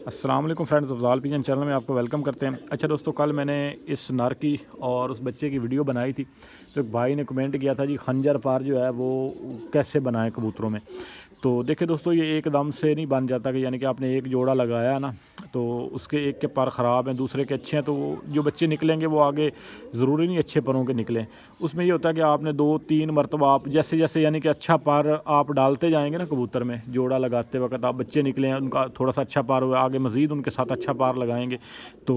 अस्सलाम वालेकुम friends, Afzal pigeon channel में आपको वेलकम करते हैं। अच्छा दोस्तों, कल मैंने इस नर की और उस बच्चे की वीडियो बनाई थी, तो एक भाई ने कमेंट किया था जी खंजर पार जो है वो कैसे बनाएं कबूतरों में। तो देखिए दोस्तों, ये एकदम से नहीं बन जाता कि यानी कि आपने एक जोड़ा लगाया ना तो उसके एक के पर ख़राब हैं, दूसरे के अच्छे हैं, तो जो बच्चे निकलेंगे वो आगे ज़रूरी नहीं अच्छे परों के निकलें। उसमें ये होता है कि आपने 2-3 मरतबा आप जैसे जैसे यानी कि अच्छा पर आप डालते जाएंगे ना कबूतर में, जोड़ा लगाते वक्त आप बच्चे निकले हैं उनका थोड़ा सा अच्छा पार हुआ, आगे मज़ीद उनके साथ अच्छा पार लगाएंगे तो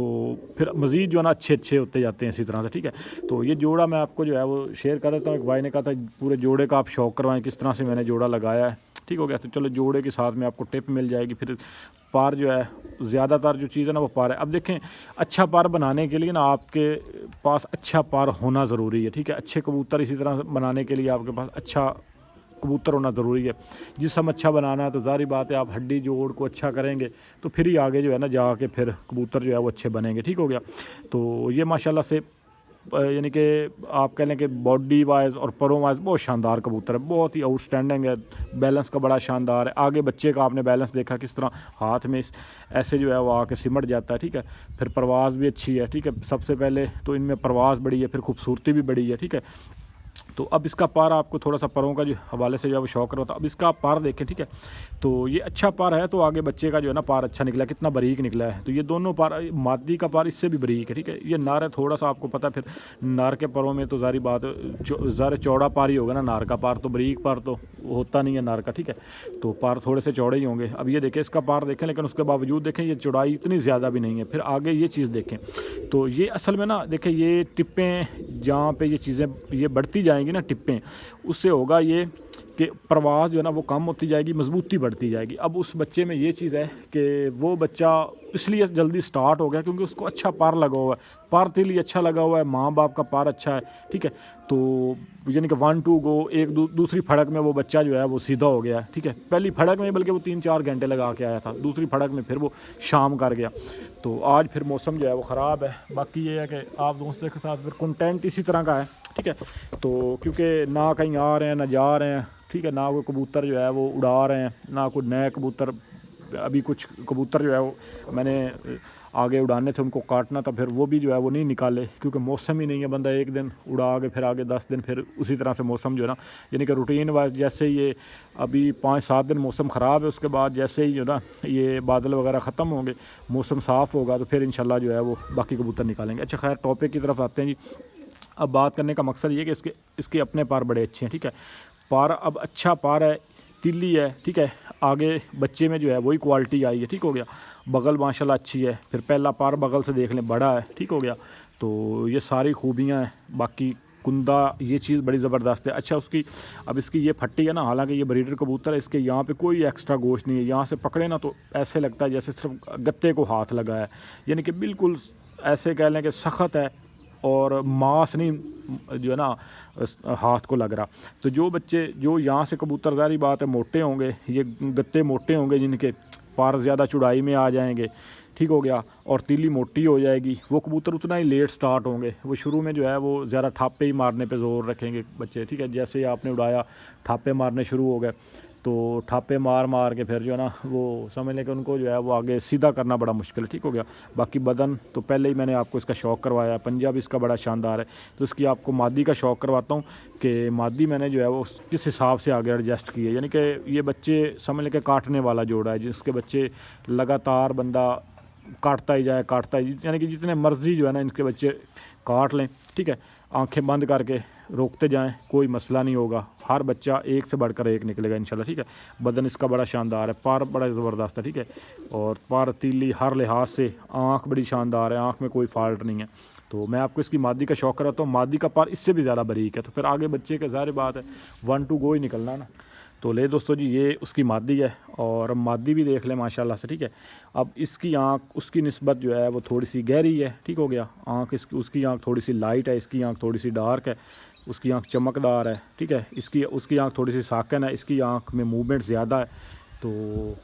फिर मज़ीद जो है ना अच्छे अच्छे होते जाते हैं इसी तरह से। ठीक है, तो ये जोड़ा मैं आपको जो है वो शेयर कर देता हूँ। एक भाई ने कहा था पूरे जोड़े का आप शौक करवाएं, किस तरह से मैंने जोड़ा लगाया है। ठीक हो गया, तो चलो जोड़े के साथ में आपको टिप मिल जाएगी। फिर पार जो है ज़्यादातर जो चीज़ है ना वो पार है। अब देखें, अच्छा पार बनाने के लिए ना आपके पास अच्छा पार होना ज़रूरी है। ठीक है, अच्छे कबूतर इसी तरह बनाने के लिए आपके पास अच्छा कबूतर होना ज़रूरी है। जिसम अच्छा बनाना है तो ज़ाहिर बात है आप हड्डी जोड़ को अच्छा करेंगे तो फिर ही आगे जो है ना जाके फिर कबूतर जो है वो अच्छे बनेंगे। ठीक हो गया, तो ये माशाल्लाह से यानी कि आप कह लें कि बॉडी वाइज और परों वाइज बहुत शानदार कबूतर है, बहुत ही आउटस्टैंडिंग है। बैलेंस का बड़ा शानदार है। आगे बच्चे का आपने बैलेंस देखा किस तरह हाथ में ऐसे जो है वो आके सिमट जाता है। ठीक है, फिर परवाज़ भी अच्छी है। ठीक है, सबसे पहले तो इनमें परवाज़ बड़ी है, फिर खूबसूरती भी बड़ी है। ठीक है, तो अब इसका पार आपको थोड़ा सा परों का जो हवाले से जो है वो शौक करता। अब इसका आप पार देखें। ठीक है, तो ये अच्छा पार है, तो आगे बच्चे का जो है ना पार अच्छा निकला, कितना बारीक निकला है। तो ये दोनों पार, मादी का पार इससे भी बारीक है। ठीक है, ये नार है थोड़ा सा आपको पता है, फिर नार के परों में तो ज़ाहिर बात ज़रा चौड़ा पार ही होगा ना, नार का पार तो बारीक पार तो होता नहीं है नार का। ठीक है, तो पार थोड़े से चौड़े ही होंगे। अब ये देखें इसका पार देखें, लेकिन उसके बावजूद देखें ये चौड़ाई इतनी ज़्यादा भी नहीं है। फिर आगे ये चीज़ देखें, तो ये असल में ना देखें ये टिप्पें जहाँ पे ये चीज़ें ये बढ़ती जाएंगी ना टिप्पें, उससे होगा ये कि प्रवास जो है ना वो कम होती जाएगी, मजबूती बढ़ती जाएगी। अब उस बच्चे में ये चीज़ है कि वो बच्चा इसलिए जल्दी स्टार्ट हो गया क्योंकि उसको अच्छा पार लगा हुआ है, पार तिली अच्छा लगा हुआ है, माँ बाप का पार अच्छा है। ठीक है, तो यानी कि 1-2 गो एक दूसरी फड़क में वो बच्चा जो है वो सीधा हो गया। ठीक है, पहली फड़क में बल्कि वो 3-4 घंटे लगा के आया था, दूसरी फड़क में फिर वो शाम कर गया। तो आज फिर मौसम जो है वो ख़राब है। बाकी ये है कि आप दोस्तों के साथ फिर कंटेंट इसी तरह का है। ठीक है, तो क्योंकि ना कहीं आ रहे हैं ना जा रहे हैं। ठीक है, ना कोई कबूतर जो है वो उड़ा रहे हैं, ना कोई नए कबूतर। अभी कुछ कबूतर जो है वो मैंने आगे उड़ाने थे, उनको काटना था, फिर वो भी जो है वो नहीं निकाले क्योंकि मौसम ही नहीं है। बंदा एक दिन उड़ा के फिर आगे 10 दिन फिर उसी तरह से मौसम जो है ना, यानी कि रूटीन वाइज जैसे ये अभी 5-7 दिन मौसम ख़राब है, उसके बाद जैसे ही जो ना ये बादल वगैरह ख़त्म होंगे, मौसम साफ़ होगा, तो फिर इंशाल्लाह जो है वो बाकी कबूतर निकालेंगे। अच्छा खैर, टॉपिक की तरफ आते हैं जी। अब बात करने का मकसद ये कि इसके अपने पार बड़े अच्छे हैं। ठीक है, पार अब अच्छा पार है, तिल्ली है। ठीक है, आगे बच्चे में जो है वही क्वालिटी आई है। ठीक हो गया, बगल माशाल्लाह अच्छी है, फिर पहला पार बगल से देख लें बड़ा है। ठीक हो गया, तो ये सारी खूबियाँ हैं। बाकी कुंदा ये चीज़ बड़ी ज़बरदस्त है। अच्छा अब इसकी ये फट्टी है ना, हालांकि ये ब्रीडर कबूतर है, इसके यहाँ पे कोई एक्स्ट्रा गोश्त नहीं है। यहाँ से पकड़े ना तो ऐसे लगता है जैसे सिर्फ गत्ते को हाथ लगा है, यानी कि बिल्कुल ऐसे कह लें कि सख्त है और मांस नहीं जो है ना हाथ को लग रहा। तो जो बच्चे जो यहाँ से कबूतर ज़ाहिर बात है मोटे होंगे, ये गत्ते मोटे होंगे, जिनके पार ज़्यादा चौड़ाई में आ जाएंगे। ठीक हो गया, और तीली मोटी हो जाएगी, वो कबूतर उतना ही लेट स्टार्ट होंगे। वो शुरू में जो है वो ज़्यादा ठापे ही मारने पे ज़ोर रखेंगे बच्चे। ठीक है, जैसे आपने उड़ाया ठापे मारने शुरू हो गए, तो ठापे मार मार के फिर जो है ना वो समझ लें कि उनको जो है वो आगे सीधा करना बड़ा मुश्किल है। ठीक हो गया, बाकी बदन तो पहले ही मैंने आपको इसका शौक़ करवाया, पंजा भी इसका बड़ा शानदार है। तो इसकी आपको मादी का शौक़ करवाता हूँ कि मादी मैंने जो है वो किस हिसाब से आगे एडजस्ट किए, यानी कि ये बच्चे समझ लें कि काटने वाला जोड़ा है, जिसके बच्चे लगातार बंदा काटता ही जाए काटता ही, यानी कि जितने मर्ज़ी जो है ना इनके बच्चे काट लें। ठीक है, आंखें बंद करके रोकते जाएं, कोई मसला नहीं होगा, हर बच्चा एक से बढ़कर एक निकलेगा इंशाल्लाह। ठीक है, बदन इसका बड़ा शानदार है, पार बड़ा ज़बरदस्त है। ठीक है, और पार तीली हर लिहाज से, आँख बड़ी शानदार है, आँख में कोई फॉल्ट नहीं है। तो मैं आपको इसकी मादी का शौक़ कराता हूँ। मादी का पार इससे भी ज़्यादा बारीक है, तो फिर आगे बच्चे के ज़ाहिर बात है 1-2 गो ही निकलना ना। तो ले दोस्तों जी, ये उसकी मादी है और मादी भी देख लें माशाल्लाह से। ठीक है, अब इसकी आँख उसकी निस्बत जो है वो थोड़ी सी गहरी है। ठीक हो गया, आँख उसकी आँख थोड़ी सी लाइट है, इसकी आँख थोड़ी सी डार्क है, उसकी आँख चमकदार है। ठीक है, उसकी आँख थोड़ी सी साकन है, इसकी आँख में मूवमेंट ज़्यादा है। तो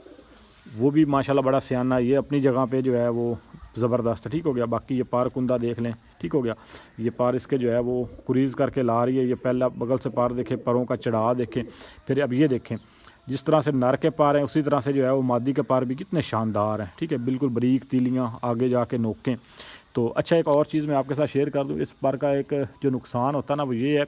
वो भी माशाल्लाह बड़ा सियाना है, ये अपनी जगह पे जो है वो ज़बरदस्त है। ठीक हो गया, बाकी ये पार कुंदा देख लें। ठीक हो गया, ये पार इसके जो है वो कुरीज़ करके ला रही है। ये पहला बगल से पार देखें, परों का चढ़ाव देखें, फिर अब ये देखें جس طرح سے نر کے پار ہیں اسی طرح سے جو ہے وہ مادی کے پار بھی کتنے شاندار ہیں، ٹھیک ہے، بالکل باریک تیلیاں، آگے جا کے نوکیں۔ تو اچھا ایک اور چیز میں آپ کے ساتھ شیئر کر دوں، اس پر کا ایک جو نقصان ہوتا ہے نا وہ یہ ہے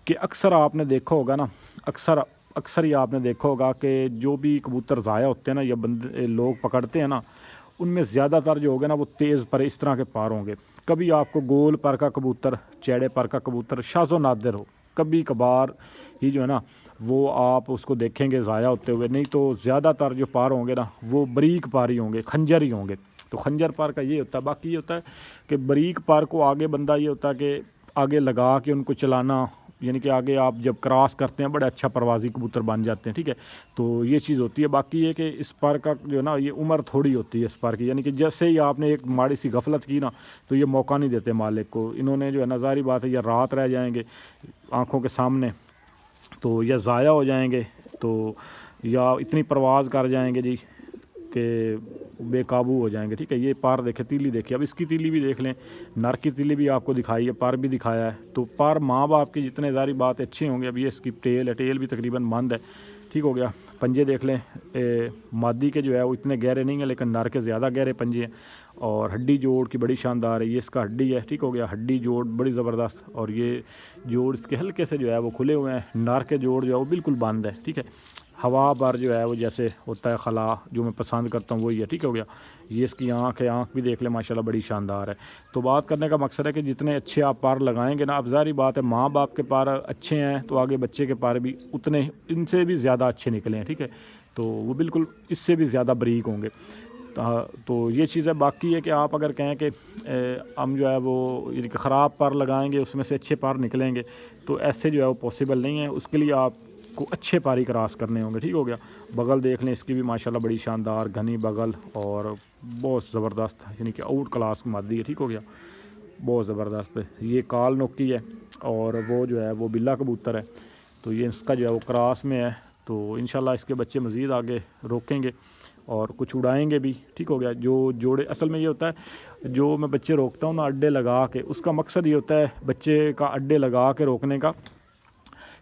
کہ اکثر آپ نے دیکھا ہوگا نا، اکثر ہی آپ نے دیکھا ہوگا کہ جو بھی کبوتر ضائع ہوتے ہیں نا یا لوگ پکڑتے ہیں نا، ان میں زیادہ تر جو ہوگا نا وہ تیز پر اس طرح کے پار ہوں گے۔ کبھی آپ کو گول پر کا کبوتر، چیڑے پر کا کبوتر شاذ و نادر ہو، کبھی کبھار ہی جو ہے نا وہ آپ اس کو دیکھیں گے ضائع ہوتے ہوئے، نہیں تو زیادہ تر جو پار ہوں گے نا وہ باریک پار ہی ہوں گے، خنجر ہی ہوں گے۔ تو خنجر پار کا یہ ہوتا ہے، باقی یہ ہوتا ہے کہ باریک پار کو آگے بندہ یہ ہوتا ہے کہ آگے لگا کے ان کو چلانا، یعنی کہ آگے آپ جب کراس کرتے ہیں بڑے اچھا پروازی کبوتر بن جاتے ہیں، ٹھیک ہے، تو یہ چیز ہوتی ہے۔ باقی یہ کہ اس پر کا جو ہے نا یہ عمر تھوڑی ہوتی ہے اس پر کی، یعنی کہ جیسے ہی آپ نے ایک ماڑی سی غفلت کی نا تو یہ موقع نہیں دیتے مالک کو، انہوں نے جو ہے نا ظاہری بات ہے یہ رات رہ جائیں گے آنکھوں کے سامنے تو یا ضائع ہو جائیں گے، تو یا اتنی پرواز کر جائیں گے جی کہ بے قابو ہو جائیں گے، ٹھیک ہے۔ یہ پار دیکھیں، تیلی دیکھیں، اب اس کی تیلی بھی دیکھ لیں، نر کی تیلی بھی آپ کو دکھائی ہے، پار بھی دکھایا ہے، تو پار ماں باپ کے جتنے ظاہری بات اچھے ہوں گے۔ اب یہ اس کی ٹیل ہے، ٹیل بھی تقریباً بند ہے، ٹھیک ہو گیا۔ پنجے دیکھ لیں، مادی کے جو ہے وہ اتنے گہرے نہیں ہیں لیکن نر کے زیادہ گہرے پنجے ہیں، اور ہڈی جوڑ کی بڑی شاندار ہے، یہ اس کا ہڈی ہے، ٹھیک ہو گیا، ہڈی جوڑ بڑی زبردست، اور یہ جوڑ اس کے ہلکے سے جو ہے وہ کھلے ہوئے ہیں، نر کے جوڑ جو ہے وہ بالکل بند ہے، ٹھیک ہے۔ ہوا بار جو ہے وہ جیسے ہوتا ہے خلا جو میں پسند کرتا ہوں وہی ہے، ٹھیک ہو گیا۔ یہ اس کی آنکھ ہے، آنکھ بھی دیکھ لیں ماشاءاللہ بڑی شاندار ہے۔ تو بات کرنے کا مقصد ہے کہ جتنے اچھے آپ پار لگائیں گے نا، اب ظاہری بات ہے ماں باپ کے پار اچھے ہیں تو آگے بچے کے پار بھی اتنے ان سے بھی زیادہ اچھے نکلے ہیں، ٹھیک ہے، تو وہ بالکل اس سے بھی زیادہ باریک ہوں گے۔ تو یہ چیز ہے۔ باقی ہے کہ آپ اگر کہیں کہ ہم جو ہے وہ یعنی کہ خراب پار لگائیں گے اس میں سے اچھے پار نکلیں گے، تو ایسے جو ہے وہ پاسبل نہیں ہے، اس کے لیے آپ کو اچھے پاری کراس کرنے ہوں گے، ٹھیک ہو گیا۔ بغل دیکھ لیں، اس کی بھی ماشاءاللہ بڑی شاندار گھنی بغل اور بہت زبردست، یعنی کہ آؤٹ کلاس مادی ہے، ٹھیک ہو گیا، بہت زبردست ہے۔ یہ کال نوکی ہے اور وہ جو ہے وہ بلا کبوتر ہے، تو یہ اس کا جو ہے وہ کراس میں ہے، تو انشاءاللہ اس کے بچے مزید آگے روکیں گے اور کچھ اڑائیں گے بھی، ٹھیک ہو گیا۔ جو جوڑے اصل میں یہ ہوتا ہے جو میں بچے روکتا ہوں نا اڈے لگا کے، اس کا مقصد یہ ہوتا ہے بچے کا اڈے لگا کے روکنے کا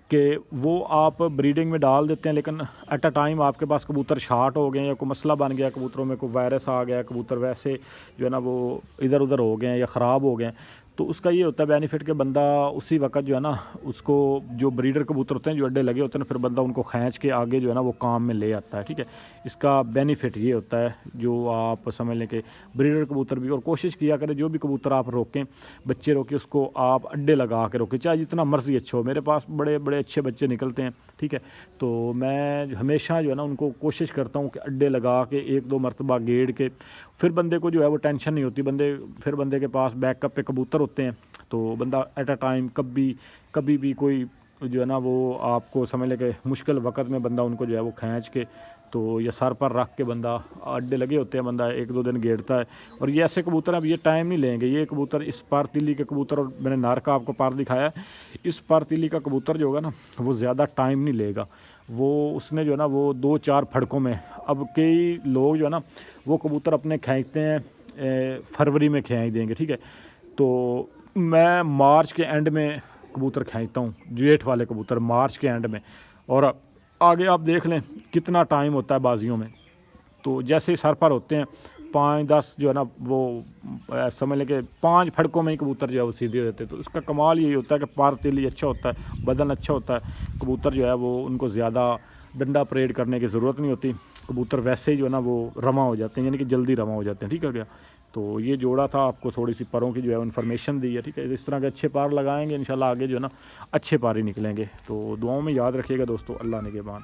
کہ وہ آپ بریڈنگ میں ڈال دیتے ہیں لیکن ایٹ اے ٹائم آپ کے پاس کبوتر شارٹ ہو گئے ہیں یا کوئی مسئلہ بن گیا، کبوتروں میں کوئی وائرس آ گیا، کبوتر ویسے جو ہے نا وہ ادھر ادھر ہو گئے ہیں یا خراب ہو گئے ہیں، تو اس کا یہ ہوتا ہے بینیفٹ کہ بندہ اسی وقت جو ہے نا اس کو جو بریڈر کبوتر ہوتے ہیں جو اڈے لگے ہوتے ہیں پھر بندہ ان کو کھینچ کے آگے جو ہے نا وہ کام میں لے آتا ہے، ٹھیک ہے۔ اس کا بینیفٹ یہ ہوتا ہے جو آپ سمجھ لیں کہ بریڈر کبوتر بھی، اور کوشش کیا کریں جو بھی کبوتر آپ روکیں، بچے روکیں، اس کو آپ اڈے لگا کے روکیں، چاہے جتنا مرضی اچھا ہو۔ میرے پاس بڑے بڑے اچھے بچے نکلتے ہیں، ٹھیک ہے، تو میں ہمیشہ جو ہے نا ان کو کوشش کرتا ہوں کہ اڈے لگا کے ایک دو مرتبہ گیڑ کے، پھر بندے کو جو ہے وہ ٹینشن نہیں ہوتی، پھر بندے کے پاس بیک اپ پہ کبوتر ہوتے ہیں، تو بندہ ایٹ اے ٹائم کبھی بھی کوئی جو ہے نا وہ آپ کو سمجھ لے کہ مشکل وقت میں بندہ ان کو جو ہے وہ کھینچ کے تو یہ سر پر رکھ کے بندہ، اڈے لگے ہوتے ہیں، بندہ ایک دو دن گیڑتا ہے۔ اور یہ ایسے کبوتر اب یہ ٹائم نہیں لیں گے، یہ کبوتر اس پار تیلی کے کبوتر، اور میں نے نار کا آپ کو پار دکھایا ہے، اس پار تیلی کا کبوتر جو ہوگا نا وہ زیادہ ٹائم نہیں لے گا، وہ اس نے جو ہے نا وہ 2-4 پھڑکوں میں، اب کئی لوگ جو ہے نا وہ کبوتر اپنے کھینچتے ہیں فروری میں کھینچ دیں گے، ٹھیک ہے، تو میں مارچ کے اینڈ میں کبوتر کھینچتا ہوں، جیٹھ والے کبوتر مارچ کے اینڈ میں، اور آگے آپ دیکھ لیں کتنا ٹائم ہوتا ہے بازیوں میں، تو جیسے ہی سر پر ہوتے ہیں 5-10 جو ہے نا وہ سمجھ لیں کہ 5 پھڑکوں میں ہی کبوتر جو ہے وہ سیدھے ہو جاتے ہیں۔ تو اس کا کمال یہی ہوتا ہے کہ پار تیلی اچھا ہوتا ہے، بدن اچھا ہوتا ہے، کبوتر جو ہے وہ ان کو زیادہ ڈنڈا پریڈ کرنے کی ضرورت نہیں ہوتی، کبوتر ویسے ہی جو ہے نا وہ رواں ہو جاتے ہیں، یعنی کہ جلدی رواں ہو جاتے ہیں، ٹھیک ہے گیا۔ تو یہ جوڑا تھا، آپ کو تھوڑی سی پروں کی جو ہے انفارمیشن دی ہے، ٹھیک ہے۔ اس طرح کے اچھے پار لگائیں گے انشاءاللہ آگے جو ہے نا اچھے پار ہی نکلیں گے۔ تو دعاؤں میں یاد رکھیے گا دوستو، اللہ نگہبان۔